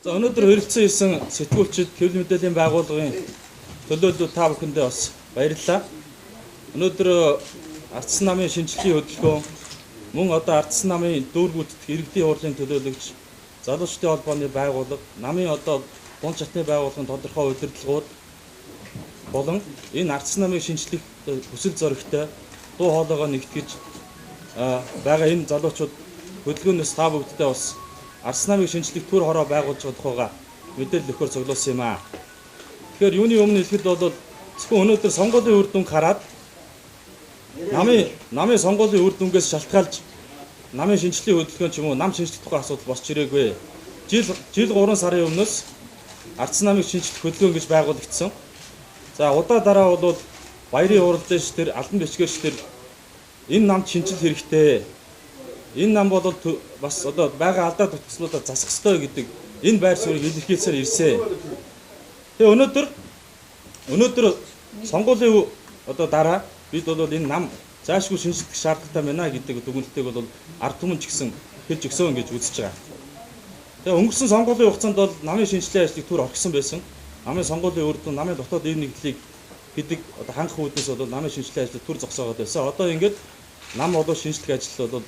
За өнөөдөр хүрэлцэн хийсэн сэтгүүлчид хэвлэл мэдээллийн байгууллагын төлөөлөл та бүхэндээ бас баярлалаа. Өнөөдөр ардсан намын шинжилгээ хөдөлгөөн мөн одоо ардсан намын дүүргүүдт иргэдийн хурлын төлөөлөгч залуучдын холбооны байгууллага, намын одоо дунд шатны байгууллагын тодорхой удирдлагууд болон энэ ардсан намыг шинжлэх хүсэл зоригтой дуу хоолойгоо нэгтгэж байгаа энэ залуучууд хөдөлгөөнөөс та бүгддээ бас ардсан намыг шинжлэх төр хороо байгуулж байгаа тухайга мэдээлэл өгөхөөр цуглуулсан юм аа. Тэгэхээр юуны өмнө хэлэхэд бол зөвхөн өнөөдөр сонгуулийн үр дүнг хараад намын сонгуулийн үр дүнгээс шалтгаалж намын шинжлэлийн хөдөлгөөн ч юм уу нам шинжлэх тухай асуудал босч ирээгүй. Жил 3 сарын өмнөөс ардсан намыг шинжлэх хөдөлгөөн гэж байгуулагдсан. За удаа дараа бол баярын уралдаанч тэр албан бичгээрч тэр энэ намд шинжил хэрэгтэй. Энэ нам бол бас одоо байгаа алдаа тутагслуудаа засах ёстой гэдэг энэ байр суурийг илэрхийлсээр ирсэн. Тэгээ өнөөдөр сонгуулийн одоо дараа бид бол энэ нам заашгүй шинжлэх шаардлагатай байна гэдэг дүгнэлтийг бол ард түмэн ч гэсэн хэлж өгсөн гэж үзэж байгаа. Тэгээ өнгөрсөн сонгуулийн хугацаанд бол намын шинжилгээ ажлыг түр орхисон байсан. Намын сонгуулийн үр дүн, намын дотоод эв нэгдлийг гэдэг одоо хангах үүднээс бол намын шинжилгээ ажлыг түр зогсоогоод байсан. Одоо ингээд нам болоо шинжлэх ажил бол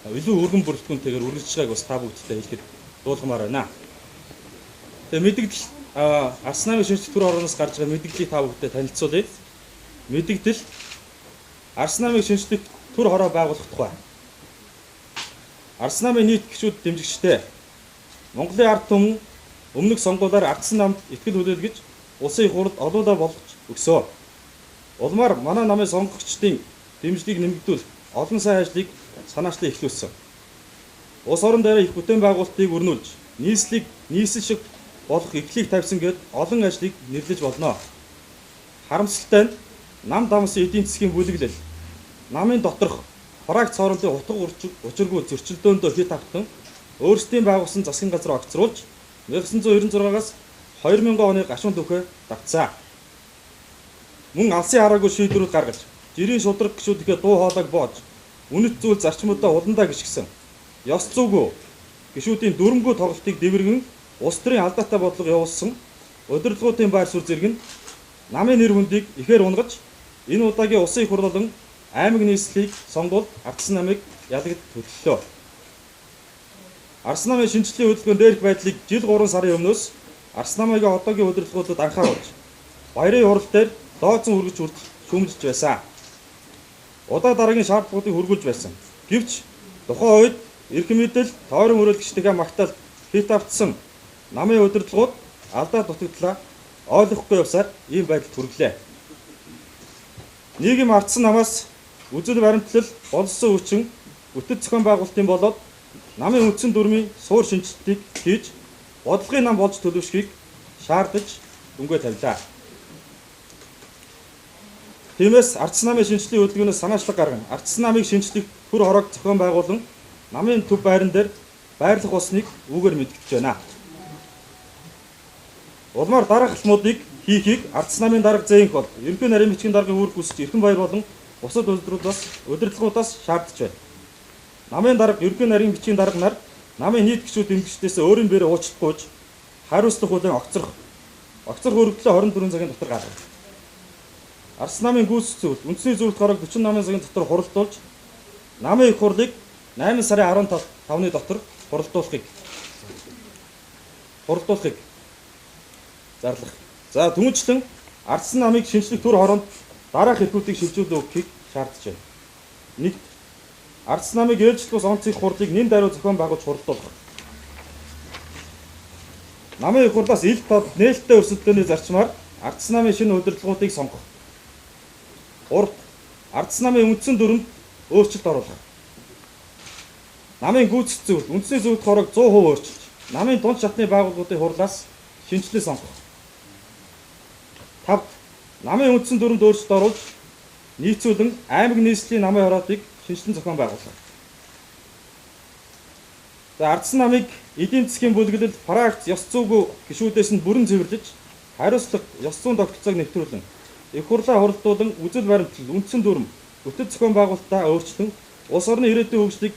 илүү өргөн бүрэлдэхүүнтэйгээр үргэлжлэж байгааг бас та бүгдтэй хэлэхэд дуулгамаар байна. Тэгээ мэдээлэл ардсан намын шинжлэх төр хорооноос гарч байгаа мэдээллийг та бүгдтэй танилцуулъя. Мэдээлэл ардсан намыг шинжлэх төр хороо байгуулах тухай. Ардсан намын нийт гишүүд дэмжигчтэй Монголын ард түмэн өмнөх сонгуулиар ардсан намд итгэл хүлээлгэж улсын их хурлд олуулаа болгож өгсөө. Улмаар манай намын сонгогчдын дэмжлэгийг нэмэгдүүл олон сайн ажлыг санаачлан эхлүүлсэн. Улс орон дээр их бүтээн байгуулалтыг өрнүүлж, нийслэл шиг болох эхлэлийг тавьсан гэд олон ажлыг нэрлэж болно. Харамсалтай нь нам дамсан эдийн засгийн бүлэглэл, намын доторх праг цоронлын утга учиргүй зөрчилдөөндөө хит автан өөрсдийн байгуулсан засгийн газар огцруулж 1996-аас 2000 оны гашуун түүхээ давтсан. Мөн алсын хараагүй шийдвэрүүд гаргаж, жирийн шудраг гишүүдийнхээ дуу хоолойг боож, үнэт зүйл зарчмуудаа уландаа гიშгсэн. Ёс зүйгүй гишүүдийн дүрмгүй тоглолтыг дэвэргэн улс төрийн алдаатай бодлого явуулсан удирдлагуудын байр суурь зэрэг нь намын нэр хүндийг ихээр унгаж энэ удаагийн улсын их хурл болон аймаг нийслэлийг сонгуул ардсан намыг ялгад төлөллөө. Ардсан намын шинжилгээ хөдөлгөөн дээрх байдлыг жил 3 сарын өмнөөс ардсан намын одоогийн удирдлагуудад анхааруулж баярын хурал дээр дооцсон хүргэж хүртэл шүүмжилж байсан. Удаа дараагийн шаардлагуудыг хөргүүлж байсан. Гэвч тухайн үед эрхэм мэдэл тойрон хөрөлгчдийнхээ магтаал хит автсан намын удирдлагууд алдаа дутагдлаа ойлгохгүй явсаар ийм байдалд хүрлээ. Нийгэм ардсан намаас үзэл баримтлал болсон хүчин бүтэц зохион байгуулалтын болоод намын үндсэн дүрмийн суур шинжилтийг хийж бодлогын нам болж төлөвшөхийг шаардаж өнгөө тавилаа. Тиймээс ардсан намын шинжилгээ хөдөлгөөнөөс санаачлаг гарган ардсан намыг шинжлэх төр хороог зохион байгуулан намын төв байран дээр байрлах болсныг үүгээр мэдгэж байна. Улмаар дараах алхмуудыг хийхийг ардсан намын дарга зээнх бол ерөнхий нарийн бичгийн даргын үүрэг гүйцэтгэгч Эрхэм баяр болон бусад удирдлагуудаас шаардж байна. Намын дарга ерөнхий нарийн бичгийн дарга нар намын нийт гишүүд дэмжигчдээс өөрийн бэрээ уучлахгүйж хариуцлах хүлээн огцрох хүргэлтээ 24 цагийн дотор гаргав. Ардсан намын гүйцэтгэх зүйл үндэсний зөвлөлт гараг 48 цагийн дотор хуралдуулж намын их хурлыг 8 сарын 15-ны дотор хуралдуулахыг зарлах. За түүнчлэн ардсан намыг шинжлэх төр хороонд дараах хэлбэрүүдийг шилжүүлэн өгөхийг шаардж байна. 1. Ардсан намыг ээлжлэх ус онцгой хурлыг нэн даруй зохион байгуулж хуралдуулах. Намын их хурлаас ил тод нээлттэй өрсөлдөөний зарчмаар ардсан намын шинэ удирдлагуудыг сонгох. 3. Ардсан намын үндсэн дүрмд өөрчлөлт оруулах. Намын гүйцэтгэх зүйл үндэсний зөвлөлт хороог 100% өөрчилж, намын дунд шатны байгууллагуудын хурлаас шинжилгээ сонгох. 5. Намын үндсэн дүрмд өөрчлөлт оруулж, нийцүүлэн аймаг нийслэлийн намын хороодыг шинжилэн зохион байгуулах. За ардсан намыг эдийн засгийн бүлэглэл, практ, ёс зүйгүй гишүүдээс нь бүрэн цэвэрлэж, хариуцлага, ёс зүйн тогтолцоог нэвтрүүлэн, их хурлаа хуралдуулан үзэл баримтлал, үндсэн дүрм, бүтэц зохион байгуулалтаа өөрчлөн улс орны ирээдүйн хөгжлийг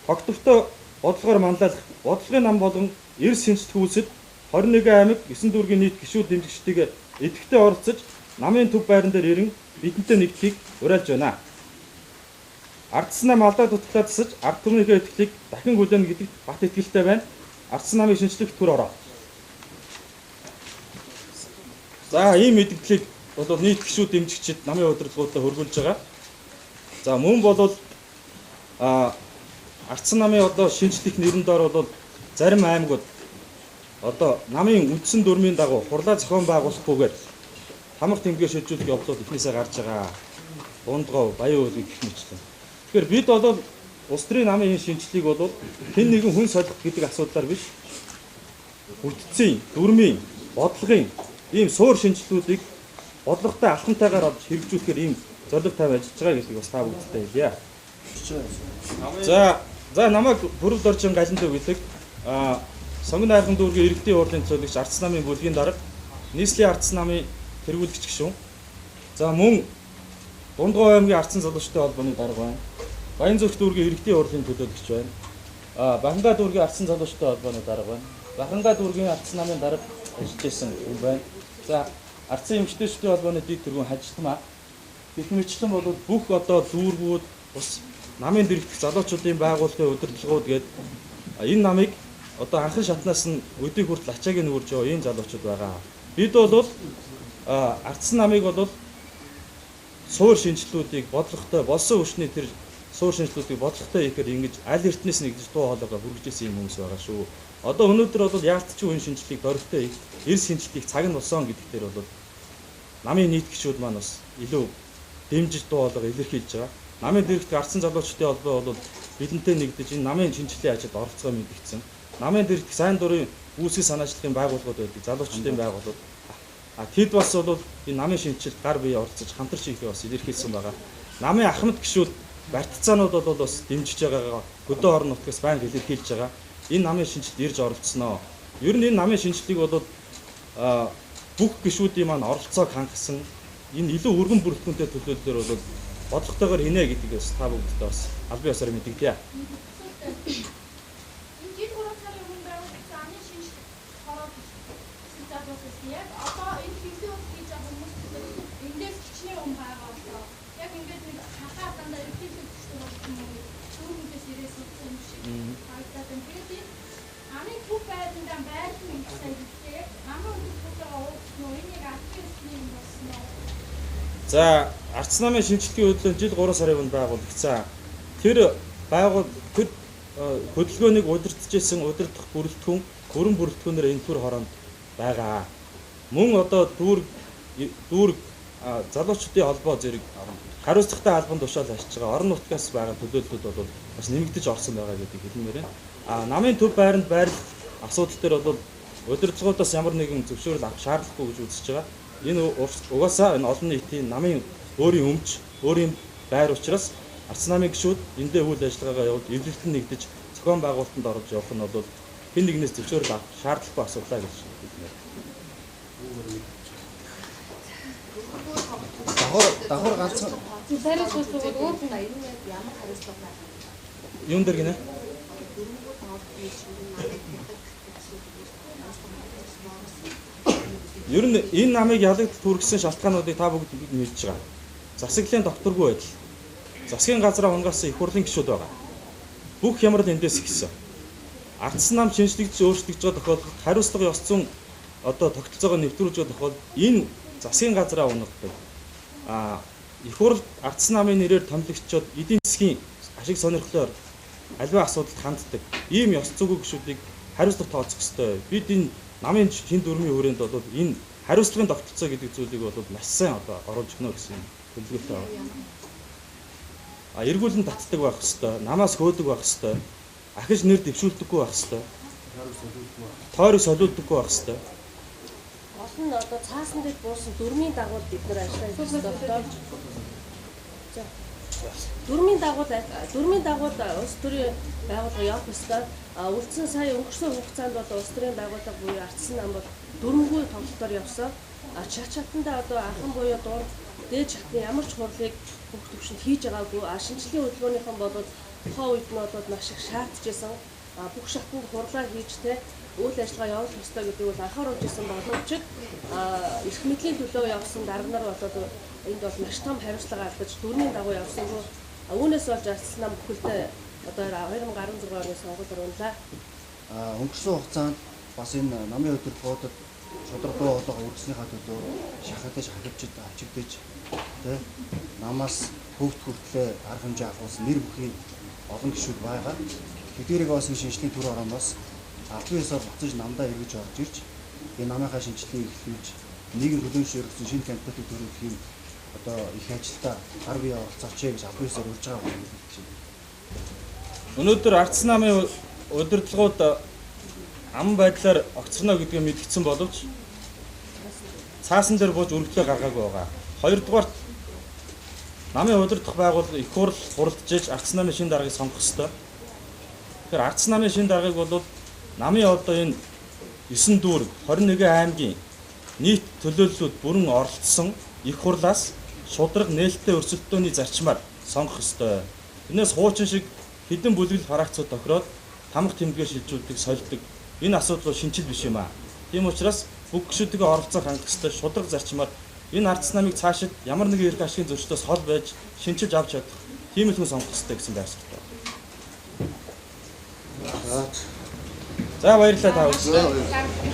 тогтвортой бодлогоор манлайлах, бодлогын нам болон эрс шинжлэх үүсэлд 21 аймаг 9 дүүргийн нийт гишүүд дэмжигчдийг идэвхтэй оролцож намын төв байран дээр ирэн бидэнтэй нэгдэхийг уриалж байна. Ардсан нам алдаа дутагдлаа засаж ард түмнийхээ итгэлийг дахин хүлээнэ гэдэгт бат итгэлтэй байна. Ардсан намыг шинжлэх төр ороо. За ийм мэдээллийг бол нийт гишүүд дэмжигчид намын удирдлагуудад хөргүүлж байгаа. За мөн бол ардсан намын одоо шинжлэх нэрэн доор бол зарим аймагуд одоо намын үндсэн дүрмийн дагуу хурлаа зохион байгуулахгүйгээр хамаг тэмдэглэл шилжүүлэх явдлууд ихнээсээ гарч байгаа. Дундгов, Баян уулыг гэх мэтлэн. Тэгэхээр бид бол улс төрийн намын шинжлэлийг бол хэн нэгэн хүн солих гэдэг асуудлаар биш. Бүтцийн, дүрмийн, бодлогын ийм суур шинжлэлүүдийг бодлоготой алхамтайгаар олж хэрэгжүүлэхээр ийм зорилго тавьж ажиллаж байгаа гэдгийг бас та бүхэндээ хэлье. За намайг бүрэлд орчин галантай гэдэг сонгон найрхан дүүргийн иргэдийн хурлын төлөөлөгч ардсан намын бүлгийн дарга нийслэлийн ардсан намын тэргүүлэгч гишүүн. За мөн Дундгов аймгийн ардсан залуучдын холбооны дарга байна. Баян зүрх дүүргийн иргэдийн хурлын төлөөлөгч байна. Бахангаа дүүргийн ардсан залуучдын холбооны дарга байна. Бахангаа дүүргийн ардсан намын дарга ажиллаж исэн хүн байна. За ардсан эмэгтэйчдийн холбооны дэд тэргүүн хажилтмаа гэх мэтлэн бол бүх одоо дүүргүүд бас намын дэргэдэх залуучуудын байгууллагын удирдлагууд гээд энэ намыг одоо анхан шатнаас нь өдийг хүртэл ачааг нь үрж байгаа энэ залуучууд байгаа. Бид бол ардсан намыг бол суур шинжлэлүүдийг бодлоготой болсон хүчний тэр суур шинжлэлүүдийг бодлоготой хийхээр ингэж аль эртнээс нэгдэж дуу хоолойгоо бүргэжсэн юм хүмүүс байгаа шүү. Одоо өнөөдөр бол яалтчгүй энэ шинжлэлийг дөрөвтэй эрс шинжлэлийг цаг нь болсон гэдэг дээр бол намын нийт гишүүд маань бас илүү дэмжиж дуу хоолойгоо илэрхийлж байгаа. Намын дэргэдэх ардсан залуучдын холбоо бол бидэнтэй нэгдэж энэ намын шинжлэлийн ажилд оролцоо мэдгдсэн. Намын дэргэдэх сайн дурын үүсгэл санаачлалын байгууллагууд байдаг, залуучдын байгууллагууд. Тэд бас бол энэ намын шинжилт гар бие оролцож хамтарч хийхээ бас илэрхийлсэн байгаа. Намын ахмад гишүүд барьцаанууд бол бас дэмжиж байгаагаа хөдөө орон нутгаас байнга илэрхийлж байгаа. Энэ намын шинжилт ирж оролцсноо. Ер нь энэ намын шинжилтийг бол бүх гишүүдийн маань оролцоог хангасан энэ илүү өргөн бүрэлдэхүүнтэй төлөөллөөр бол бодлоготойгоор хийнэ гэдгийг бас та бүгдээ бас албан ёсоор мэдэгдэе. За ардсан намын шинжилгээний хөдөлгөөн жил 3 сарын өмнө байгуулагдсан. Тэр хөдөлгөөнийг удирдах исэн удирдах бүрэлдэхүүн хөрөн бүрэлдэхүүнээр энэ төр хороонд байгаа. Мөн одоо дүүрэг залуучдын холбоо зэрэг хариуцлагатай албан тушаал ашиж байгаа орон нутгаас байгаа төлөөллүүд бол бас нэмэгдэж орсон байгаа гэдгийг хэлмээр байна. Намын төв байранд байрлах асуудал дээр бол удирдлагуудаас ямар нэгэн зөвшөөрөл авах шаардлагагүй гэж үзэж байгаа. Энэ угаасаа энэ олон нийтийн намын өөрийн өмч, өөрийн байр учраас ардсан намын гишүүд эндээ үйл ажиллагаагаа явуулж эвлэлтэн нэгдэж зохион байгуулалтанд орж явах нь бол хэн нэгнээс зөвшөөрөл авах шаардлагагүй асуудал гэж хэлмээр. Давхар ганцхан Сайрын шүүсүүд өөр ямар хариуцлага байна? Юун дээр гинэ? Ер нь энэ намыг ялагдтал түргэсэн шалтгаануудыг та бүгд мэдж байгаа. Засаглалын докторгүй байдал. Засгийн газраа унгасан их хурлын гишүүд байгаа. Бүх хямрал эндээс ихсэн. Ардсан нам шинжлэгдэж өөрчлөгдөж байгаа тохиолдолд хариуцлага ёс зүйн одоо тогтолцоогоо нэвтрүүлж байгаа тохиолдолд энэ засгийн газраа унгахдаг. Их хурл ардсан намын нэрээр томилогчдод эдийн засгийн ашиг сонирхлоор аливаа асуудалд ханддаг. Ийм ёс зүйн гишүүдийг хариуцлага тооцох ёстой. Бид энэ намын шин дүрмийн хүрээнд бол энэ хариуцлагын тогтолцоо гэдэг зүйлийг бол маш сайн одоо оруулж өгнө гэсэн төлөвлөгөөтэй байна. Эргүүлэн татдаг байх ёстой, намаас хөөдөг байх ёстой, ахиж нэр дэвшүүлдэггүй байх ёстой, тойрог солиулдаггүй байх ёстой. Олон одоо цаасан дээр буусан дүрмийн дагуу бид нар ажиллаж байгаа. Дүрмийн дагуу улс төрийн байгууллага явах ёстой. Үлдсэн сая өнгөрсөн хугацаанд бол улс төрийн байгууллага буюу ардсан нам бол дөрвөнгүй тоглолтоор явсан. Чатандаа одоо анхан буюу дунд дээд шатны ямар ч хурлыг бүх төвшөнд хийж байгаагүй. Шинжлэлийн хөдөлгөөнийхэн бол тухайн үед нь бол маш их шаардж байсан. Бүх шатанд хурлаа хийж үйл ажиллагаа явуулах ёстой гэдэг бол анхааруулж ирсэн боловч эрх мэдлийн төлөө явсан дарга нар болоод энд бол маш том хариуцлага алдаж дөрмийн дагуу явсангүй үүнээс болж арчсан нам бүхэлдээ одоо 2016 оны сонгуульд унлаа. Өнгөрсөн хугацаанд бас энэ намын удирдлагуудад шударга болоо үрдснийхаа төлөө шахагдаж авчигдэж тэ намаас хөвгт хүртлээ арга хэмжээ авахсан нэр бүхий олон гишүүд байгаа. Тэдгээрийг бас шинжлэлийн төр орооноос албан ёсоор буцаж намдаа эргэж орж ирж энэ намынхаа шинжлэлийг эхлүүлж нийгэм төлөөлшөөрсөн шинэ кандидатыг төрүүлэх юм одоо их ажилдаа гар бие оролцооч гэж албан ёсоор урьж байгаа юм гэж байна. Өнөөдөр Ардсан намын удирдлагууд ам байдлаар огцорно гэдгийг мэдгдсэн боловч цаасан дээр бууж өргөдлөө гаргаагүй байгаа. Хоёрдугаар намын удирдах байгууллага их хурл хуралдаж Ардсан намын шинэ даргаыг сонгох ёстой. Тэгэхээр Ардсан намын шинэ даргаыг бол намын одоо энэ 9 дүүрэг 21 аймгийн нийт төлөөллүүд бүрэн оролцсон их хурлаас шударга нээлттэй өрсөлдөөний зарчмаар сонгох ёстой. Энээс хуучин шиг хэдэн бүлэглэл хараагцууд тохироод тамга тэмдгээ шилжүүлдэг, сольдог. Энэ асуудал шинжил биш юм аа. Тийм учраас бүх гишүүдийн оролцоог хангах ёстой шударга зарчмаар энэ Ардсан намыг цаашид ямар нэгэн эрх ашигын зөрчилдөөс хол байж шинжилж авч чадах тийм л хүн сонгох ёстой гэсэн байршилтай. За баярлалаа та бүхэнд.